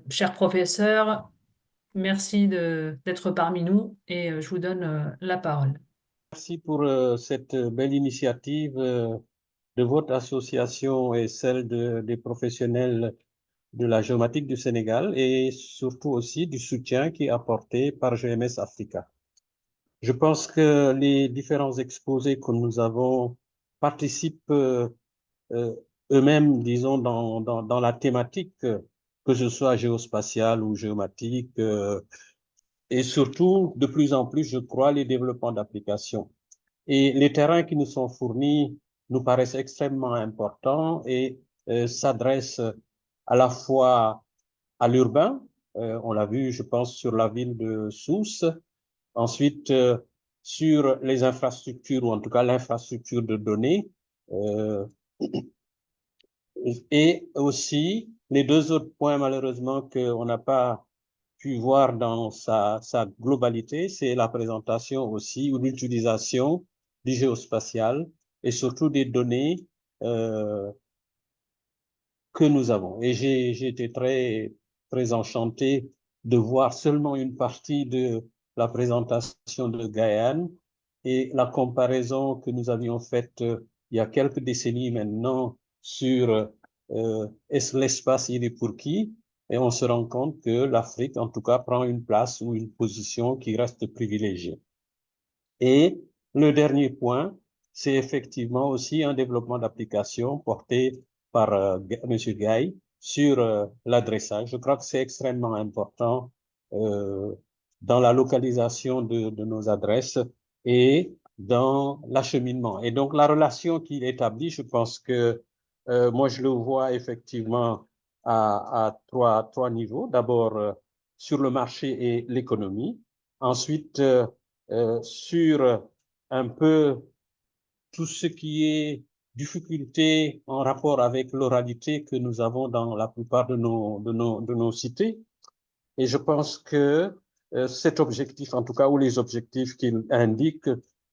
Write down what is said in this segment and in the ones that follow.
Cher professeur, merci d'être parmi nous et je vous donne la parole. Merci pour cette belle initiative de votre association et celle des professionnels de la géomatique du Sénégal et surtout aussi du soutien qui est apporté par GMS Africa. Je pense que les différents exposés que nous avons participent euh, eux-mêmes, disons, dans la thématique, que ce soit géospatiale ou géomatique, et surtout, de plus en plus, je crois, les développements d'applications. Et les terrains qui nous sont fournis nous paraissent extrêmement importants et s'adressent à la fois à l'urbain, on l'a vu, je pense, sur la ville de Sousse, ensuite sur les infrastructures, ou en tout cas l'infrastructure de données, euh, et aussi les deux autres points, malheureusement, qu'on n'a pas pu voir dans sa globalité, c'est la présentation aussi ou l'utilisation du géospatial et surtout des données euh, que nous avons. Et j'ai été très enchanté de voir seulement une partie de la présentation de Guyane et la comparaison que nous avions faite il y a quelques décennies maintenant sur l'espace il est pour qui, et on se rend compte que l'Afrique, en tout cas, prend une place ou une position qui reste privilégiée. Et le dernier point, c'est effectivement aussi un développement d'application porté par M. Gaye sur l'adressage. Je crois que c'est extrêmement important euh, dans la localisation de nos adresses et dans l'acheminement. Et donc, la relation qu'il établit, je pense que moi, je le vois effectivement à trois niveaux. D'abord, sur le marché et l'économie. Ensuite, sur un peu tout ce qui est difficulté en rapport avec l'oralité que nous avons dans la plupart de nos cités. Et je pense que cet objectif, en tout cas, ou les objectifs qu'il indique,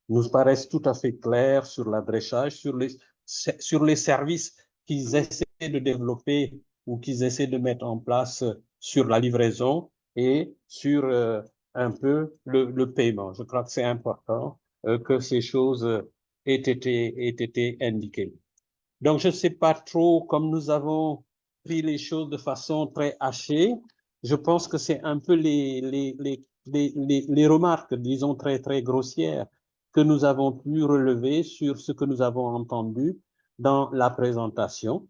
nous paraissent tout à fait clairs sur l'adressage, sur les services qu'ils essaient de développer ou qu'ils essaient de mettre en place sur la livraison et sur le paiement. Je crois que c'est important que ces choses aient été indiquées. Donc, je ne sais pas trop, comme nous avons pris les choses de façon très hachée, je pense que c'est un peu les remarques, disons, très grossières que nous avons pu relever sur ce que nous avons entendu dans la présentation.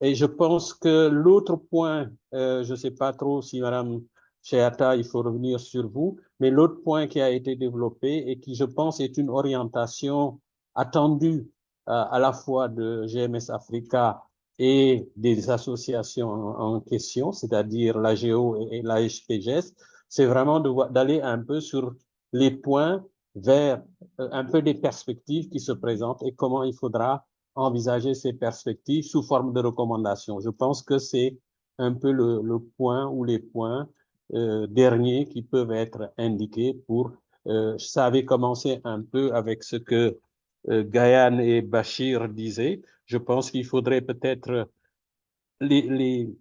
Et je pense que l'autre point, je ne sais pas trop si Madame Cheata, il faut revenir sur vous, mais l'autre point qui a été développé et qui, je pense, est une orientation attendue à la fois de GMS Africa et des associations en question, c'est-à-dire la GEO et la HPGS, c'est vraiment d'aller un peu sur les points vers un peu des perspectives qui se présentent et comment il faudra envisager ces perspectives sous forme de recommandations. Je pense que c'est un peu le point ou les points derniers qui peuvent être indiqués pour, ça avait commencé un peu avec ce que Gaïan et Bachir disaient. Je pense qu'il faudrait peut-être les, les,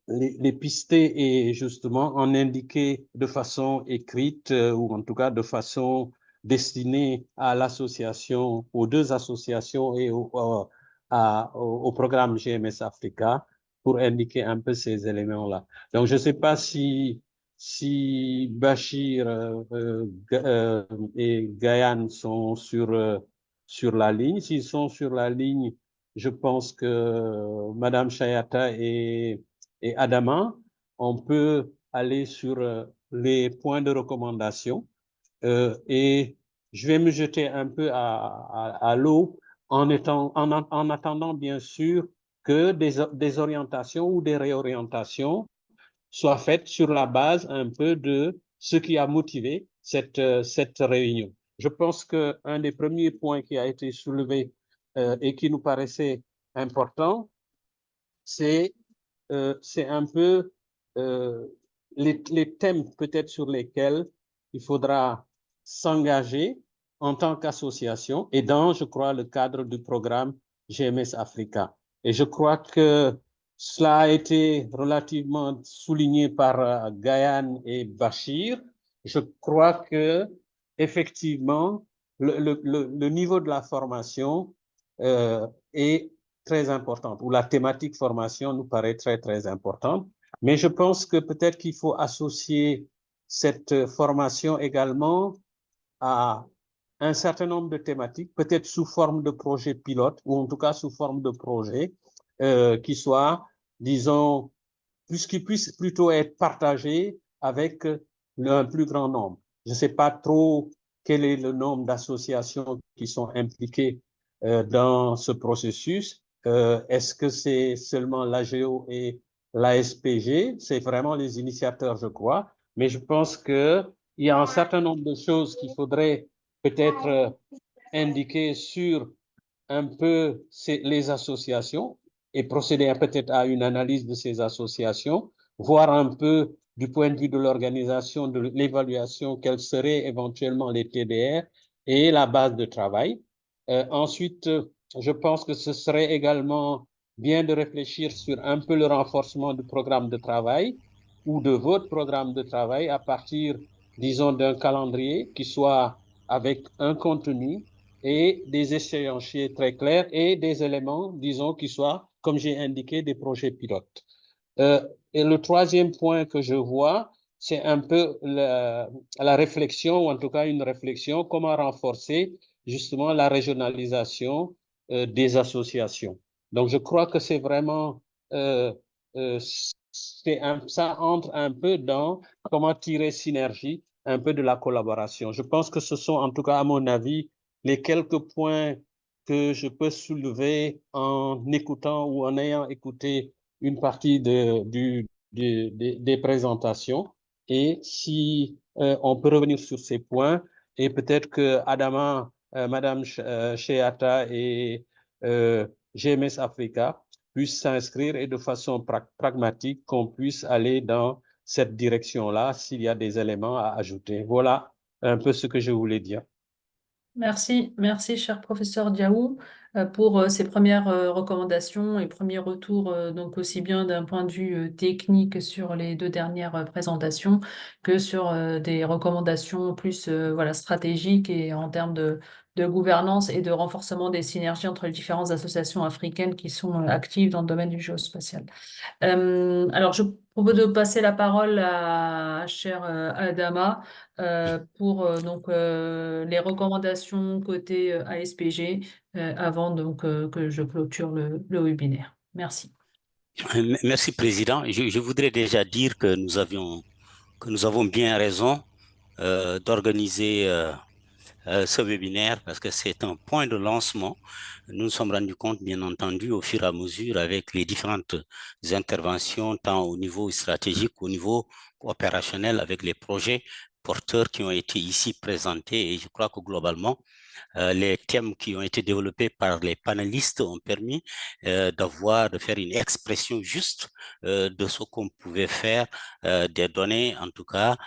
les pister et justement en indiquer de façon écrite ou en tout cas de façon destinée à l'association, aux deux associations et au programme GMS Africa pour indiquer un peu ces éléments-là. Donc, je ne sais pas si Bachir et Gaïan sont sur la ligne. S'ils sont sur la ligne, je pense que Madame Chayata et Adama, on peut aller sur les points de recommandation et je vais me jeter un peu à l'eau en attendant bien sûr que des orientations ou des réorientations soient faites sur la base un peu de ce qui a motivé cette réunion. Je pense qu'un des premiers points qui a été soulevé et qui nous paraissait important, c'est un peu euh, les thèmes peut-être sur lesquels il faudra s'engager en tant qu'association et dans, je crois, le cadre du programme GMS Africa. Et je crois que Cela a été relativement souligné par Gaïane et Bachir. Je crois que effectivement, le niveau de la formation est très important, ou la thématique formation nous paraît très, très importante. Mais je pense que peut-être qu'il faut associer cette formation également à un certain nombre de thématiques, peut-être sous forme de projets pilotes, ou en tout cas sous forme de projets qui soient, disons, qui puissent plutôt être partagés avec un plus grand nombre. Je ne sais pas trop quel est le nombre d'associations qui sont impliquées dans ce processus. Est-ce que c'est seulement l'AGO et l'ASPG? C'est vraiment les initiateurs, je crois. Mais je pense qu'il y a un certain nombre de choses qu'il faudrait peut-être indiquer sur un peu les associations et procéder peut-être à une analyse de ces associations, voir un peu du point de vue de l'organisation, de l'évaluation, quels seraient éventuellement les TDR et la base de travail. Ensuite, je pense que ce serait également bien de réfléchir sur un peu le renforcement du programme de travail ou de votre programme de travail à partir, disons, d'un calendrier qui soit avec un contenu et des échéanciers très clairs et des éléments, disons, qui soient, comme j'ai indiqué, des projets pilotes. Et le troisième point que je vois, c'est un peu la réflexion, ou en tout cas une réflexion, comment renforcer justement la régionalisation des associations. Donc, je crois que c'est vraiment, ça entre un peu dans comment tirer synergie un peu de la collaboration. Je pense que ce sont, en tout cas à mon avis, les quelques points que je peux soulever en écoutant ou en ayant écouté une partie des présentations. Et si on peut revenir sur ces points, et peut-être que Adama, Madame Sheata et GMS Africa puissent s'inscrire et de façon pragmatique qu'on puisse aller dans cette direction-là s'il y a des éléments à ajouter. Voilà un peu ce que je voulais dire. Merci, merci, cher professeur Diaou, pour ces premières recommandations et premiers retours, donc aussi bien d'un point de vue technique sur les deux dernières présentations que sur des recommandations plus voilà, stratégiques et en termes de gouvernance et de renforcement des synergies entre les différentes associations africaines qui sont actives dans le domaine du géospatial. Alors, je propose de passer la parole à cher Adama pour donc les recommandations côté ASPG avant donc que je clôture le webinaire. Merci. Merci, Président. Je voudrais déjà dire que nous avons bien raison d'organiser ce webinaire parce que c'est un point de lancement. Nous nous sommes rendus compte, bien entendu, au fur et à mesure avec les différentes interventions, tant au niveau stratégique qu'au niveau opérationnel avec les projets porteurs qui ont été ici présentés. Et je crois que globalement, les thèmes qui ont été développés par les panélistes ont permis de faire une expression juste de ce qu'on pouvait faire, des données, en tout cas,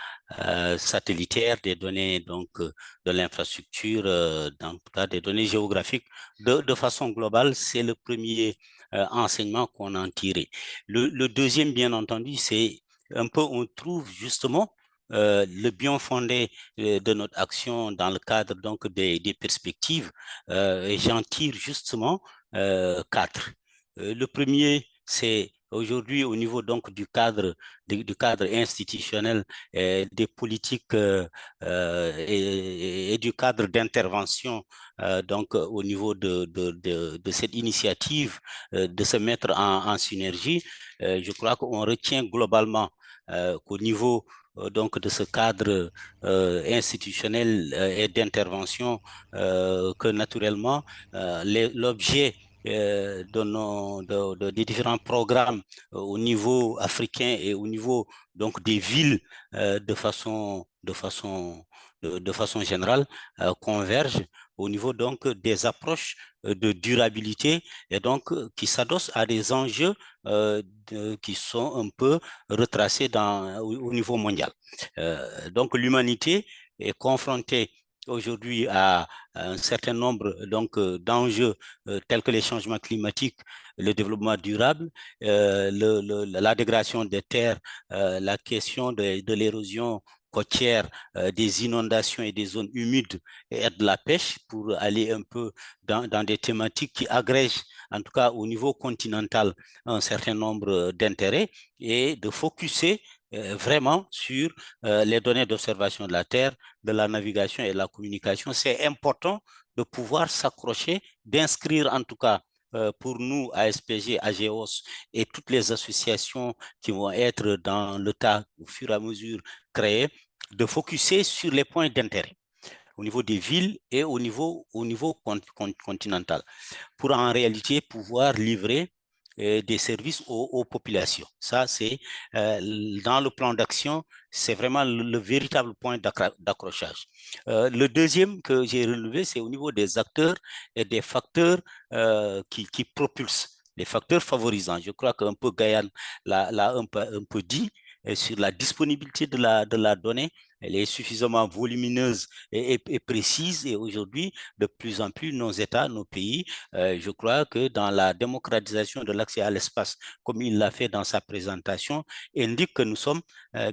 satellitaires, des données donc de l'infrastructure, en tout cas des données géographiques. De façon globale, c'est le premier enseignement qu'on a en tiré. Le deuxième, bien entendu, c'est un peu, on trouve justement le bien fondé de notre action dans le cadre donc des perspectives, et j'en tire justement quatre. Le premier, c'est aujourd'hui au niveau donc du cadre institutionnel, des politiques et du cadre d'intervention donc au niveau de cette initiative de se mettre en synergie. Je crois qu'on retient globalement qu'au niveau donc de ce cadre institutionnel et d'intervention, que naturellement l'objet des différents programmes au niveau africain et au niveau donc des villes de façon générale convergent au niveau donc des approches de durabilité et donc qui s'adossent à des enjeux qui sont un peu retracés au niveau mondial. Donc l'humanité est confrontée aujourd'hui à un certain nombre d'enjeux tels que les changements climatiques, le développement durable, la dégradation des terres, la question de l'érosion côtière, des inondations et des zones humides et de la pêche pour aller un peu dans des thématiques qui agrègent, en tout cas au niveau continental, un certain nombre d'intérêts et de focuser vraiment sur les données d'observation de la Terre, de la navigation et de la communication. C'est important de pouvoir s'accrocher, d'inscrire en tout cas pour nous, ASPG, AGEOS et toutes les associations qui vont être dans le tas au fur et à mesure créées, de focuser sur les points d'intérêt au niveau des villes et au niveau continental pour en réalité pouvoir livrer des services aux populations. Ça, c'est dans le plan d'action, c'est vraiment le véritable point d'accrochage. Le deuxième que j'ai relevé, c'est au niveau des acteurs et des facteurs qui propulsent, les facteurs favorisants. Je crois qu'un peu Gaïan l'a un peu dit sur la disponibilité de la donnée. Elle est suffisamment volumineuse et précise et aujourd'hui, de plus en plus, nos États, nos pays, je crois que dans la démocratisation de l'accès à l'espace, comme il l'a fait dans sa présentation, indique que nous sommes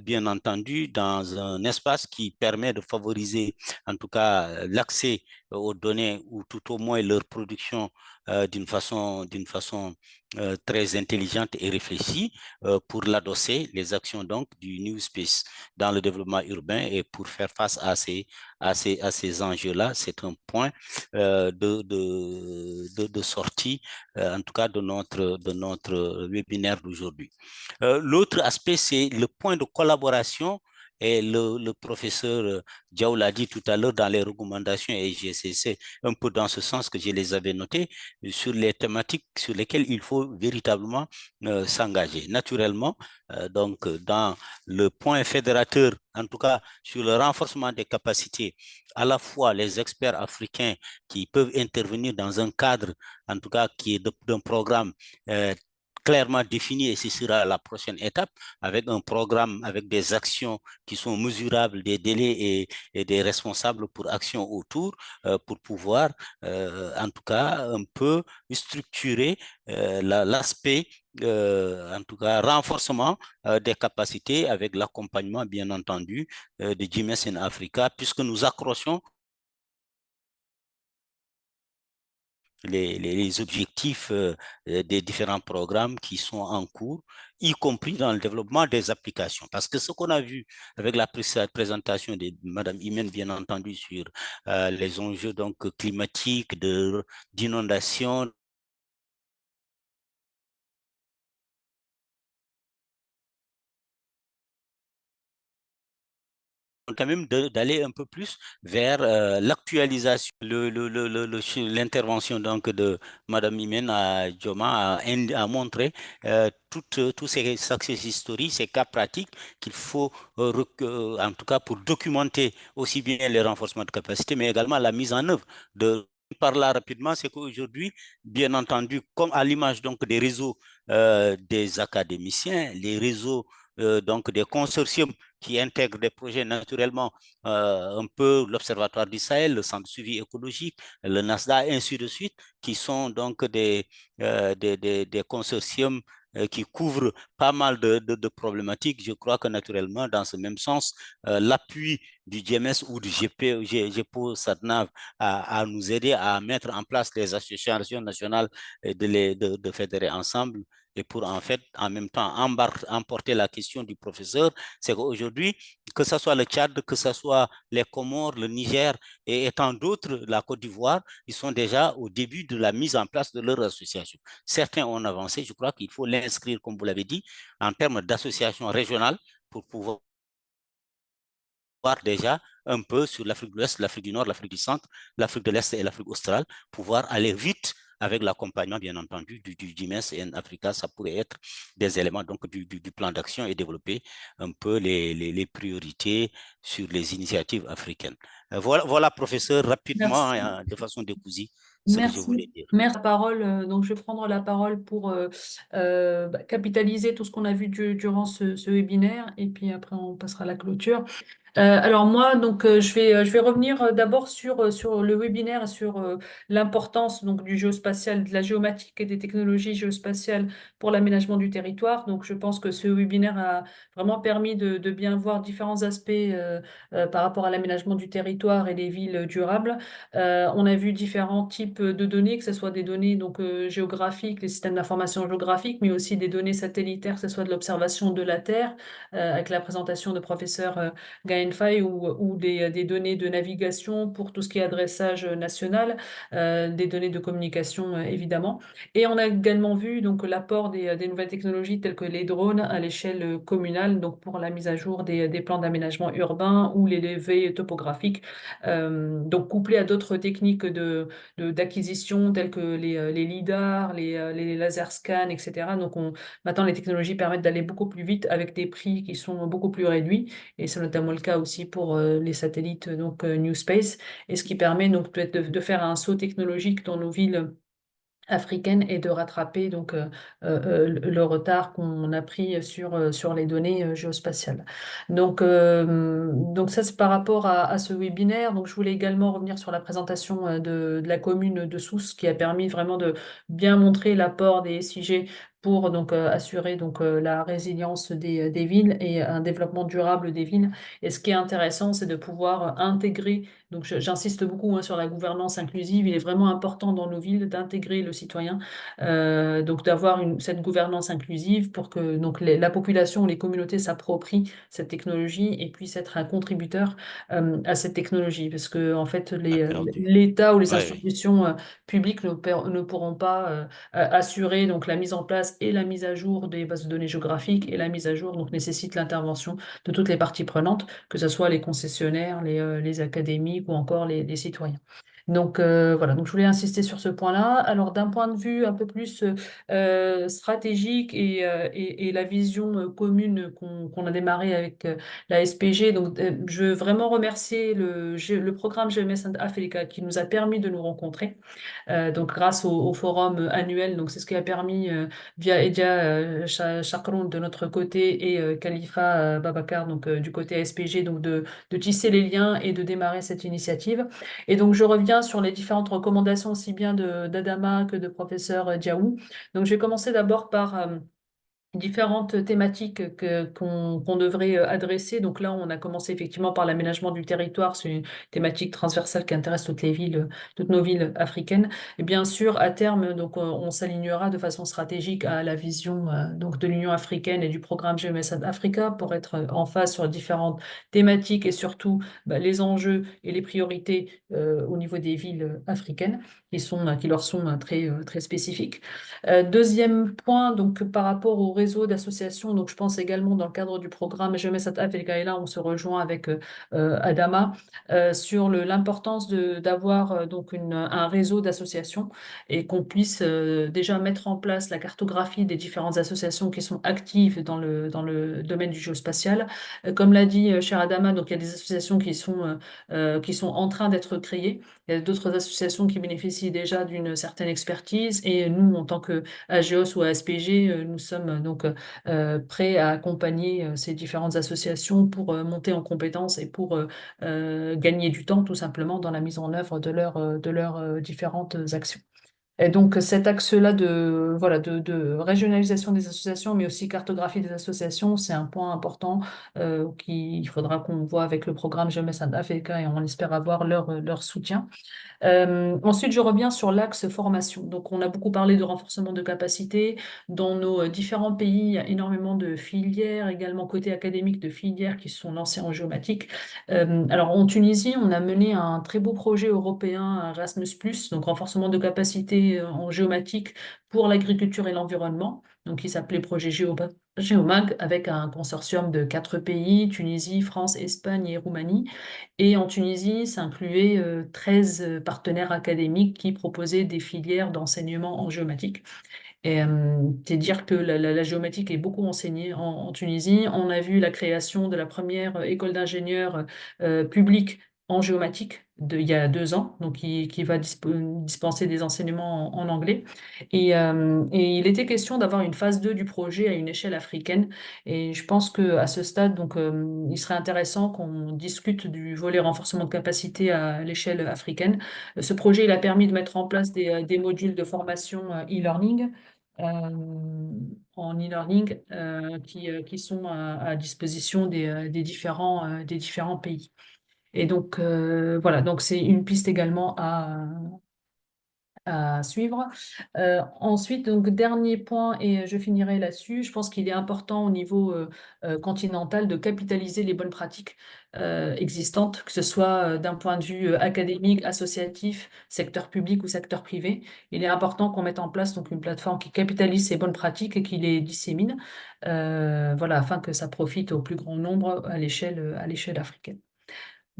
bien entendu dans un espace qui permet de favoriser en tout cas l'accès aux données ou tout au moins leur production d'une façon très intelligente et réfléchie pour l'adosser les actions donc du New Space dans le développement urbain et pour faire face à ces enjeux-là. C'est un point de sortie, en tout cas de notre webinaire d'aujourd'hui. L'autre aspect, c'est le point de collaboration. Et le professeur Diaw l'a dit tout à l'heure dans les recommandations, et c'est un peu dans ce sens que je les avais notées, sur les thématiques sur lesquelles il faut véritablement s'engager. Naturellement, donc dans le point fédérateur, en tout cas sur le renforcement des capacités, à la fois les experts africains qui peuvent intervenir dans un cadre, en tout cas qui est d'un programme clairement défini et ce sera la prochaine étape avec un programme, avec des actions qui sont mesurables, des délais et des responsables pour action autour pour pouvoir en tout cas un peu structurer l'aspect en tout cas renforcement des capacités avec l'accompagnement bien entendu de GMS in Africa puisque nous accrochons les objectifs des différents programmes qui sont en cours, y compris dans le développement des applications. Parce que ce qu'on a vu avec la présentation de Mme Imen, bien entendu, sur les enjeux donc, climatiques, d'inondation, quand même d'aller un peu plus vers l'actualisation. L'intervention donc de Mme Imen à Dioma a montré tous ces success stories, ces cas pratiques qu'il faut, en tout cas pour documenter aussi bien les renforcements de capacité, mais également la mise en œuvre de par là rapidement, c'est qu'aujourd'hui, bien entendu, comme à l'image donc des réseaux des académiciens, les réseaux donc des consortiums qui intègrent des projets naturellement, un peu l'Observatoire du Sahel, le Centre de suivi écologique, le NASDA, et ainsi de suite, qui sont donc des consortiums qui couvrent pas mal de problématiques. Je crois que naturellement, dans ce même sens, l'appui du GMS ou du GPO SADNAV à nous aider à mettre en place les associations nationales et de fédérer ensemble et pour en fait en même temps emporter la question du professeur, c'est qu'aujourd'hui, que ce soit le Tchad, que ce soit les Comores, le Niger et tant d'autres, la Côte d'Ivoire, ils sont déjà au début de la mise en place de leur association. Certains ont avancé, je crois qu'il faut l'inscrire, comme vous l'avez dit, en termes d'association régionale pour pouvoir déjà un peu sur l'Afrique de l'Ouest, l'Afrique du Nord, l'Afrique du Centre, l'Afrique de l'Est et l'Afrique australe, pouvoir aller vite avec l'accompagnement, bien entendu, du GIMES et en Africa, ça pourrait être des éléments donc, du plan d'action et développer un peu les priorités sur les initiatives africaines. Voilà, professeur, rapidement, Merci. de façon décousue, ce que je voulais Merci. dire. Merci. La parole, donc je vais prendre la parole pour capitaliser tout ce qu'on a vu durant ce webinaire et puis après on passera à la clôture. Alors moi, donc je vais revenir d'abord sur le webinaire, et sur l'importance donc du géospatial, de la géomatique et des technologies géospatiales pour l'aménagement du territoire. Donc je pense que ce webinaire a vraiment permis de bien voir différents aspects par rapport à l'aménagement du territoire et des villes durables. On a vu différents types de données, que ce soit des données donc géographiques, les systèmes d'information géographiques, mais aussi des données satellitaires, que ce soit de l'observation de la Terre, avec la présentation de professeurs Gaënfai, ou des données de navigation pour tout ce qui est adressage national, des données de communication évidemment. Et on a également vu donc l'apport des nouvelles technologies telles que les drones à l'échelle communale, donc pour la mise à jour des plans d'aménagement urbain ou les levées topographiques, donc couplés à d'autres techniques d'acquisition telles que les lidars, les laser scans, etc. Donc maintenant les technologies permettent d'aller beaucoup plus vite avec des prix qui sont beaucoup plus réduits. Et c'est notamment le cas aussi pour les satellites donc New Space, et ce qui permet donc peut-être de faire un saut technologique dans nos villes africaine, et de rattraper donc le retard qu'on a pris sur les données géospatiales. Donc ça, c'est par rapport à ce webinaire. Donc je voulais également revenir sur la présentation de la commune de Sousse, qui a permis vraiment de bien montrer l'apport des SIG pour donc assurer donc la résilience des villes et un développement durable des villes. Et ce qui est intéressant, c'est de pouvoir intégrer, donc j'insiste beaucoup sur la gouvernance inclusive. Il est vraiment important dans nos villes d'intégrer le citoyen, donc d'avoir cette gouvernance inclusive pour que donc la population, les communautés s'approprient cette technologie et puissent être un contributeur à cette technologie. Parce que en fait, Perdu. l'État ou les Ouais, institutions publiques ne pourront pas assurer donc la mise en place et la mise à jour des bases de données géographiques, et la mise à jour donc nécessite l'intervention de toutes les parties prenantes, que ce soit les concessionnaires, les académies ou encore les citoyens. Donc voilà, donc je voulais insister sur ce point-là. Alors d'un point de vue un peu plus stratégique, et la vision commune qu'on a démarré avec la SPG, donc je veux vraiment remercier le programme GMS Africa qui nous a permis de nous rencontrer, donc grâce au forum annuel. Donc c'est ce qui a permis via Edia Chakron de notre côté, et Khalifa Babacar donc du côté SPG, donc de tisser les liens et de démarrer cette initiative. Et donc je reviens sur les différentes recommandations aussi bien de d'Adama que de professeur Diaou. Donc je vais commencer d'abord par différentes thématiques qu'on devrait adresser. Donc là, on a commencé effectivement par l'aménagement du territoire. C'est une thématique transversale qui intéresse toutes les villes, toutes nos villes africaines. Et bien sûr, à terme, donc on s'alignera de façon stratégique à la vision donc de l'Union africaine et du programme GMS Africa, pour être en phase sur différentes thématiques, et surtout les enjeux et les priorités au niveau des villes africaines qui leur sont très spécifiques. Deuxième point, donc par rapport au réseau d'associations, donc je pense également dans le cadre du programme Jeunesse Africa, et là on se rejoint avec Adama sur l'importance d'avoir donc un réseau d'associations, et qu'on puisse déjà mettre en place la cartographie des différentes associations qui sont actives dans le domaine du géospatial. Comme l'a dit cher Adama, donc il y a des associations qui sont en train d'être créées. Il y a d'autres associations qui bénéficient déjà d'une certaine expertise, et nous, en tant que AGEOS ou ASPG, nous sommes donc prêts à accompagner ces différentes associations pour monter en compétences, et pour gagner du temps tout simplement dans la mise en œuvre de leurs différentes actions. Et donc cet axe-là voilà, de régionalisation des associations, mais aussi cartographie des associations, c'est un point important qu'il faudra qu'on voit avec le programme Jeunesse Africa, et on espère avoir leur soutien. Ensuite, je reviens sur l'axe formation. Donc, on a beaucoup parlé de renforcement de capacité. Dans nos différents pays, il y a énormément de filières, également côté académique, de filières qui se sont lancées en géomatique. Alors, en Tunisie, on a mené un très beau projet européen Erasmus+, donc renforcement de capacité en géomatique pour l'agriculture et l'environnement, donc qui s'appelait projet Géomag, avec un consortium de 4 pays: Tunisie, France, Espagne et Roumanie. Et en Tunisie, ça incluait 13 partenaires académiques qui proposaient des filières d'enseignement en géomatique. Et c'est dire que la géomatique est beaucoup enseignée en Tunisie. On a vu la création de la première école d'ingénieurs publique en géomatique il y a 2 ans, donc qui va dispenser des enseignements en anglais. Et il était question d'avoir une phase 2 du projet à une échelle africaine. Et je pense qu'à ce stade, donc, il serait intéressant qu'on discute du volet renforcement de capacité à l'échelle africaine. Ce projet, il a permis de mettre en place des modules de formation e-learning. En e-learning qui sont à disposition des différents pays. Et donc, voilà, donc c'est une piste également à suivre. Ensuite, donc, dernier point, et je finirai là-dessus, je pense qu'il est important au niveau continental de capitaliser les bonnes pratiques existantes, que ce soit d'un point de vue académique, associatif, secteur public ou secteur privé. Il est important qu'on mette en place donc, une plateforme qui capitalise ces bonnes pratiques et qui les dissémine, voilà, afin que ça profite au plus grand nombre à l'échelle africaine.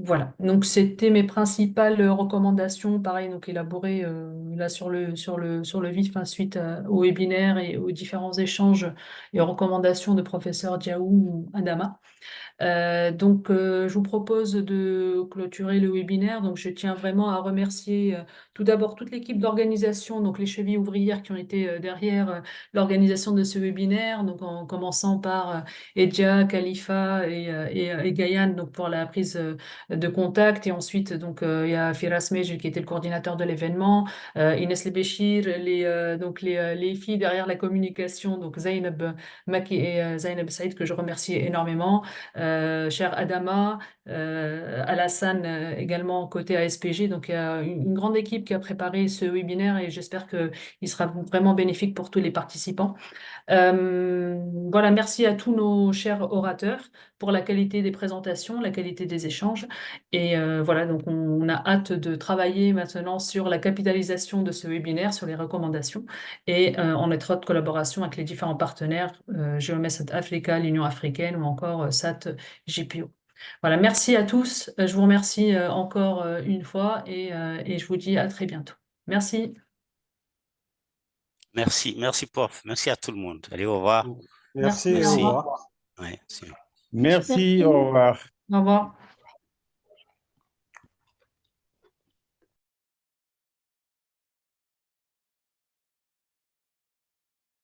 Voilà, donc c'était mes principales recommandations, pareil, donc élaborées là sur le vif, hein, suite au webinaire et aux différents échanges et recommandations de professeur Diaou ou Adama. Donc, je vous propose de clôturer le webinaire. Donc, je tiens vraiment à remercier tout d'abord toute l'équipe d'organisation, donc les chevilles ouvrières qui ont été derrière l'organisation de ce webinaire, donc en commençant par Edja, Khalifa et Gaïane, donc pour la prise de contact. Et ensuite, donc, il y a Firas Mej qui était le coordinateur de l'événement, Inès Lebéchir, donc les filles derrière la communication, donc Zainab Maki et Zainab Saïd, que je remercie énormément. Cher Adama, Alassane également côté ASPG. Donc, il y a une grande équipe qui a préparé ce webinaire et j'espère qu'il sera vraiment bénéfique pour tous les participants. Voilà, merci à tous nos chers orateurs pour la qualité des présentations, la qualité des échanges. Et voilà, donc on a hâte de travailler maintenant sur la capitalisation de ce webinaire, sur les recommandations et en étroite collaboration avec les différents partenaires, GeoMS Africa, l'Union africaine ou encore SAT GPO. Voilà, merci à tous. Je vous remercie encore une fois et je vous dis à très bientôt. Merci. Merci, merci, prof. Merci à tout le monde. Allez, au revoir. Merci et au Merci. revoir. Ouais, c'est- Merci, au revoir. Au revoir.